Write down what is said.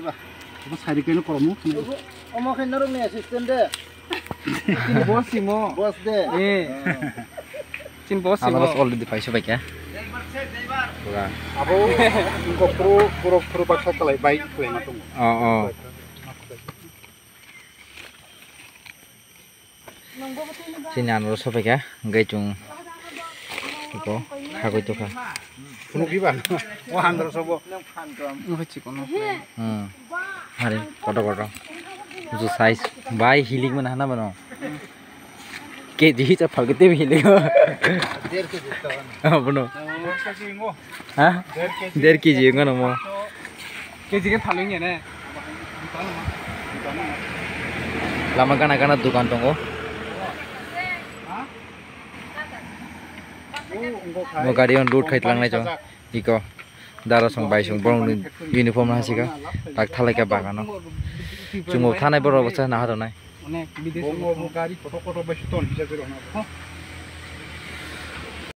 Riba. Kamu sari kene koromu. Omo kenaro me assistant deh. Ini bos sih mo. Bos deh. Cin bos sih mo. Alas already paisa baik ya. Kurang. Abo engko pro paksa kalai baik klaim atau. Oh. Sini anu sobek ya, enggak cung. Iko, aku itu kah. Kuno giban. Wah andro sobo. Nggak kono. Hari kotor. Itu size bayi healing mana hana bano. Keji itu apa gitu healing. Der ke juta kan. Benar. Kasih ngo. Hah? 1.5 kg enggak nomo. Keji kan paling ya nih. Lama kana dukan tunggu. Mau karion road kait lang na jong. Iko. Dara song bai song borong uniform na hasika. Tak thalai ka bagano. Jungo thanai boro basa na hado nai. Onek bidesh. Bongo mo gari koto beshi ton hija bero na.